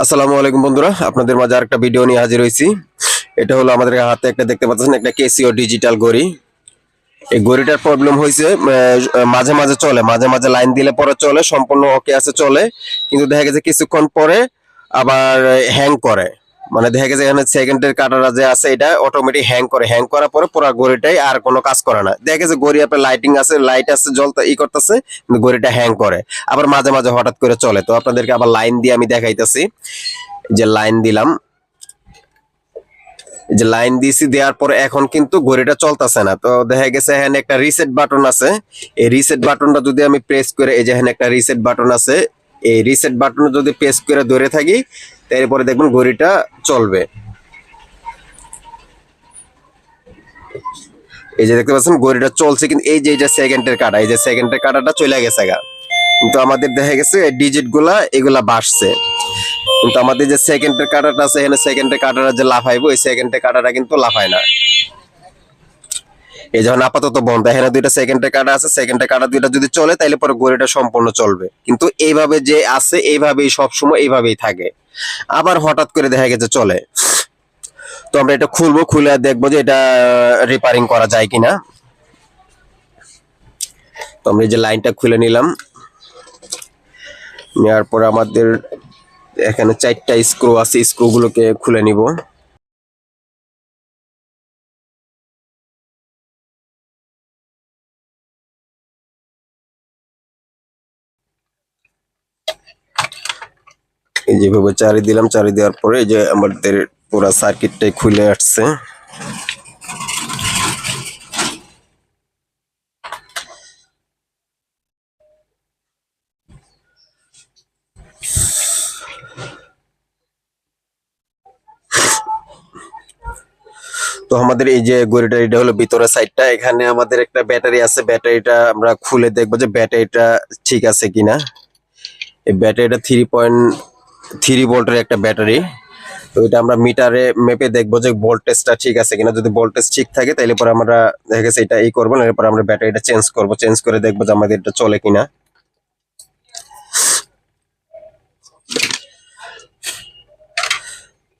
আসসালামু আলাইকুম বন্ধুরা, আপনাদের মাঝে আরেকটা ভিডিও নিয়ে হাজির হয়েছি। এটা হলো আমাদের হাতে একটা দেখতে পাচ্ছেন, একটা কেসিও ডিজিটাল ঘড়ি। এই ঘড়িটার প্রবলেম হয়েছে, মাঝে মাঝে চলে, মাঝে মাঝে লাইন দিলে পরে চলে, সম্পূর্ণ ওকে আছে চলে, কিন্তু দেখা গেছে কিছুক্ষণ পরে আবার হ্যাং করে। মানে দেখা গেছে এখানে সেকেন্ডের কাটারা যে আছে এটা অটোমেটিক হ্যাং করে, হ্যাং করার পরে পুরো ঘড়িটাই আর কোনো কাজ করে না। দেখা গেছে ঘড়ি আপনার লাইটিং আছে, লাইট আছে, জ্বলতে করতেছে, কিন্তু ঘড়িটা হ্যাং করে। আবার মাঝে মাঝে হঠাৎ করে চলে। তো আপনাদেরকে আবার লাইন দিয়ে আমি দেখাইতেছি। যে লাইন দিলাম, যে লাইন দিছি, দেওয়ার পরে এখন কিন্তু ঘড়িটা চলতেছে না। তো দেখা গেছে এখানে একটা রিসেট বাটন আছে। এই রিসেট বাটনটা যদি আমি প্রেস করে, এই যে এখানে একটা রিসেট বাটন আছে, এই রিসেট বাটন যদি প্রেস করে ধরে থাকি, তারপরে দেখবেন ঘড়িটা চলবে। এই যে দেখতে পাচ্ছেন ঘড়িটা চলছে, কিন্তু এই যে সেকেন্ডের কাটা, এই যে সেকেন্ডের কাটাটা চলে গেছে গা। কিন্তু আমাদের দেখা গেছে ডিজিট গুলা এগুলা বাড়ছে, কিন্তু আমাদের যে সেকেন্ডের কাটাটা আছে, এখানে সেকেন্ডের কাটাটা যে লাফাইবো, এই সেকেন্ডের কাটাটা কিন্তু লাফায় না। এই যখন আপাতত বন্ধ, এখানে দুইটা সেকেন্ডের কাটা আছে, সেকেন্ডের কাটা দুইটা যদি চলে তাহলে পরে ঘড়িটা সম্পূর্ণ চলবে। কিন্তু এইভাবে যে আছে এইভাবেই সবসময় এইভাবেই থাকে, আবার হঠাৎ করে দেখা গেছে চলে। তো আমরা এটা খুলবো, খুলে দেখবো যে এটা রিপেয়ারিং করা যায় কিনা। তো আমরা এই যে লাইনটা খুলে নিলাম, নেওয়ার পর আমাদের এখানে 4টা স্ক্রু আছে, স্ক্রু গুলোকে খুলে নিব। এই যেভাবে চারি দিলাম, চারি দেওয়ার পরে এই যে আমাদের পুরো সার্কিটটাই খুলে আসছে। তো আমাদের এই যে ঘড়িটা, এটা হলো ভিতরের সাইডটা, এখানে আমাদের একটা ব্যাটারি আছে। ব্যাটারিটা আমরা খুলে দেখবো যে ব্যাটারিটা ঠিক আছে কিনা। এই ব্যাটারিটা 3.3 ভোল্টের একটা ব্যাটারি। তো এটা আমরা মিটারে মেপে দেখবো যে ভোল্টেজটা ঠিক আছে কিনা। যদি ভোল্টেজ ঠিক থাকে তাহলে পরে আমরা দেখা গেছে এটা করবো না, এরপর আমরা ব্যাটারিটা চেঞ্জ করবো, চেঞ্জ করে দেখবো যে আমাদের এটা চলে কিনা।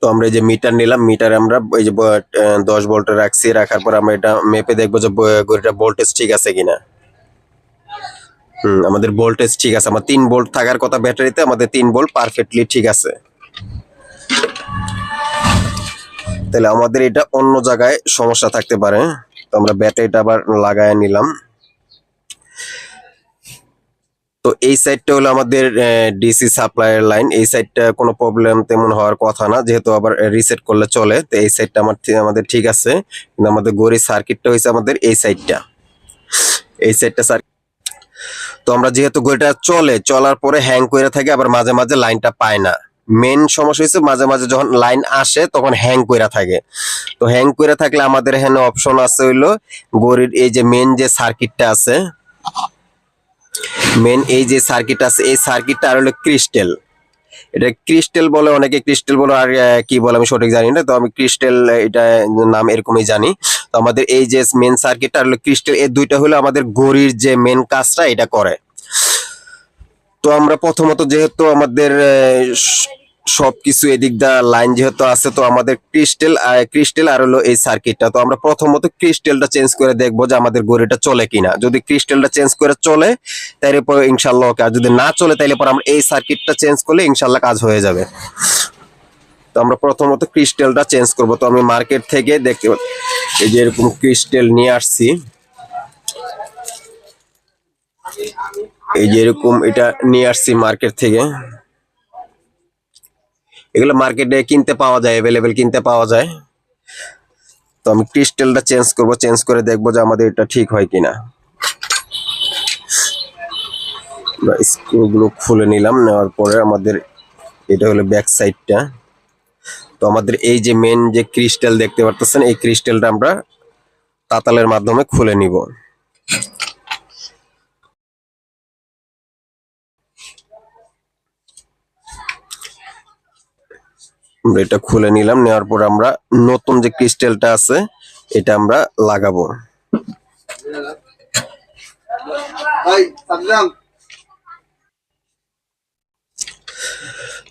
তো আমরা এই যে মিটার নিলাম, মিটারে আমরা এই যে 10 ভোল্টে রাখছি, রাখার পর আমরা এটা মেপে দেখবো যে ঘড়িটা ভোল্টেজ ঠিক আছে কিনা। আমাদের ভোল্টেজ ঠিক আছে, আমার 3 ভোল্ট থাকার কথা ব্যাটারিতে, আমাদের 3 ভোল্ট পারফেক্টলি ঠিক আছে। তাহলে আমাদের এটা অন্য জায়গায় সমস্যা থাকতে পারে। তো আমরা ব্যাটারিটা আবার লাগায় নিলাম। তো এই সাইডটা হলো আমাদের ডিসি সাপ্লাইয়ের লাইন। এই সাইডটা কোনো প্রবলেম তেমন হওয়ার কথা না, যেহেতু আবার রিসেট করলে চলে। তো এই সাইডটা আমাদের ঠিক আছে, কিন্তু আমাদের ঘড়ির সার্কিটটা হয়েছে আমাদের এই সাইডটা, এই সাইডটা। তো আমরা যেহেতু ঘড়িটা চলে, চলার পরে হ্যাং করে থাকে, আবার মাঝে মাঝে লাইনটা পায় না। মেন সমস্যা হচ্ছে মাঝে মাঝে যখন লাইন আসে তখন হ্যাং করে থাকে। তো হ্যাং করে থাকলে আমাদের এখানে অপশন আছে হইলো, ঘড়ির এই যে মেন যে সার্কিটটা আছে, মেন এই যে সার্কিট আছে, এই সার্কিটটা আর হলো ক্রিস্টাল। এটা ক্রিস্টাল বলে, অনেকে ক্রিস্টাল বলে, আর কি বলে আমি সঠিক জানি না। তো আমি ক্রিস্টাল এটা নাম এরকমই জানি। তো আমাদের এই যে মেন সার্কিটটা হলো ক্রিস্টাল, এই দুইটা হলো আমাদের ঘড়ির যে মেন কাজটা এটা করে। তো আমরা প্রথমত যেহেতু আমাদের সবকিছু এদিক দা লাইন যেহেতু আছে, তো আমাদের ক্রিস্টাল আর হলো এই সার্কিটটা। তো আমরা প্রথমত ক্রিস্টালটা চেঞ্জ করে দেখবো যে আমাদের ঘড়িটা চলে কিনা। যদি ক্রিস্টালটা চেঞ্জ করে চলে তাহলে পরে ইনশাল্লাহ ওকে, আর যদি না চলে তাহলে পরে আমরা এই সার্কিটটা চেঞ্জ করলে ইনশাল্লাহ কাজ হয়ে যাবে। তো আমরা প্রথমত ক্রিস্টালটা চেঞ্জ করব। তো আমি মার্কেট থেকে দেখতে, এই যে এরকম ক্রিস্টাল নিয়ে আসছি, এই যে এরকম এটা নিয়ে আসছি মার্কেট থেকে। এগুলো মার্কেটে কিনতে পাওয়া যায়, অ্যাভেলেবেল কিনতে পাওয়া যায়। তো আমি ক্রিস্টালটা চেঞ্জ করব, চেঞ্জ করে দেখবো যে আমাদের এটা ঠিক হয় কিনা। স্ক্রুগুলো খুলে নিলাম, নেওয়ার পরে আমাদের এটা হলো ব্যাক সাইডটা। তো আমাদের এই যে মেন যে ক্রিস্টাল দেখতে পারতেছেন, এই ক্রিস্টালটা আমরা তাতালের মাধ্যমে খুলে নিব। আমরা এটা খুলে নিলাম, নেওয়ার পর আমরা নতুন যে ক্রিস্টালটা আছে এটা আমরা লাগাবো।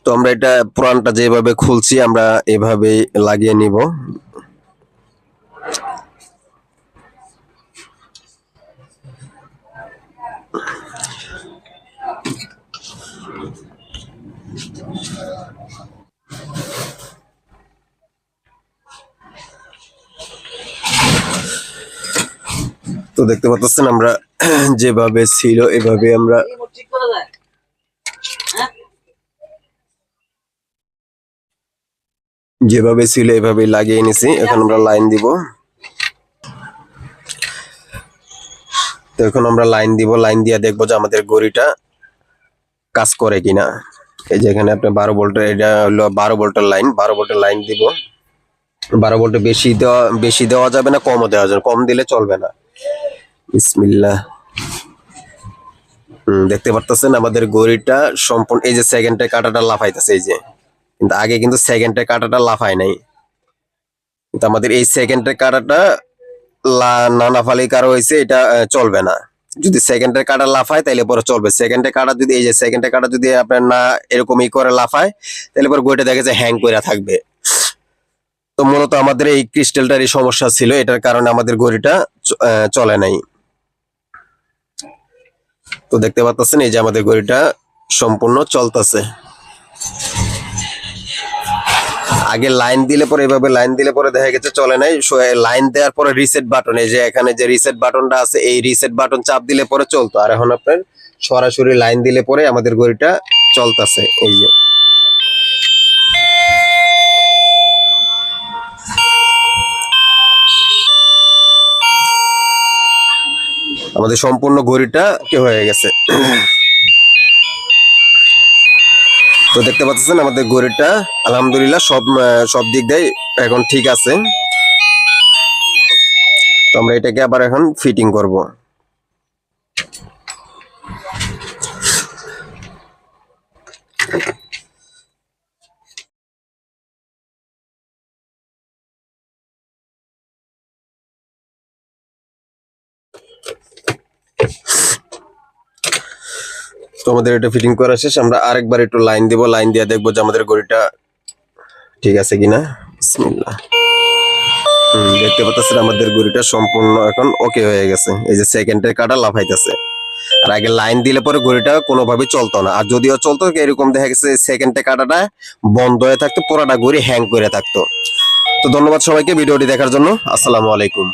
তো তো আমরা এটা পুরানটা যেভাবে খুলছি আমরা এভাবে লাগিয়ে নিব। তো দেখতে পাচ্ছেন আমরা যেভাবে ছিল এভাবে আমরা যেভাবে ছিল এভাবে লাগিয়ে নিছি। এখন আমরা লাইন দিব। তো এখন আমরা লাইন দিব, লাইন দিয়ে দেখবো যে আমাদের ঘড়িটা কাজ করে কিনা। এই যে এখানে আপনার 12 ভোল্টের, এটা হলো 12 ভোল্টের লাইন। 12 ভোল্টের লাইন দিব। 12 ভোল্টে বেশি দেওয়া যাবে না, কমও দেওয়া যাবে, কম দিলে চলবে না। বিসমিল্লাহ। দেখতে পারতেছেন আমাদের ঘড়িটা সম্পূর্ণ, এই যে সেকেন্ডের কাঁটাটা লাফাইতেছে, এই যে, কিন্তু আগে কিন্তু সেকেন্ডের কাঁটাটা লাফায় নাই। কিন্তু আমাদের এই সেকেন্ডের কাঁটাটা না লাফালে কারো হয়েছে, এটা চলবে না। যদি সেকেন্ডের কাঁটা লাফায় তাহলে পরে চলবে। সেকেন্ডের কাঁটা যদি, এই যে সেকেন্ডের কাঁটা যদি আপনার না এরকমই করে লাফায় তাহলে পরে ঘড়িটা দেখে যে হ্যাং করে থাকবে। তো মূলত আমাদের এই ক্রিস্টালটার এই সমস্যা ছিল, এটার কারণে আমাদের ঘড়িটা চলে নাই। তো দেখতে পাচ্ছেন এই যে আমাদের ঘড়িটা সম্পূর্ণ চলতেছে। আগে লাইন দিলে পরে, এভাবে লাইন দিলে পরে দেখা গেছে চলে নাই। লাইন দেওয়ার পরে রিসেট বাটন, এই যে এখানে যে রিসেট বাটনটা আছে, এই রিসেট বাটন চাপ দিলে পরে চলতো। আর এখন আপনার সরাসরি লাইন দিলে পরে আমাদের ঘড়িটা চলতেছে। এই যে আমাদের সম্পূর্ণ ঘড়িটা হয়ে গেছে। তো দেখতে পাচ্ছেন আমাদের ঘড়িটা আলহামদুলিল্লাহ সব দিক দিয়ে এখন ঠিক আছে। তো আমরা এটাকে আবার এখন ফিটিং করব। তো আমাদের এটা ফিটিং করা শেষ। আমরা আরেকবার একটু লাইন দিব, লাইন দিয়ে দেখবো যে আমাদের ঘড়িটা ঠিক আছে কিনা। বিসমিল্লাহ। দেখতে পাচ্ছেন আমাদের ঘড়িটা সম্পূর্ণ এখন ওকে হয়ে গেছে। এই যে সেকেন্ডের কাঁটা লাফাইতেছে। আর আগে লাইন দিলে পরে ঘড়িটা কোনোভাবে চলতো না। আর যদিও চলতো, এরকম দেখা গেছে সেকেন্ডের কাঁটাটা বন্ধ হয়ে থাকতো, পুরোটা ঘড়ি হ্যাং করে থাকতো। তো ধন্যবাদ সবাইকে ভিডিওটি দেখার জন্য। আসসালামু আলাইকুম।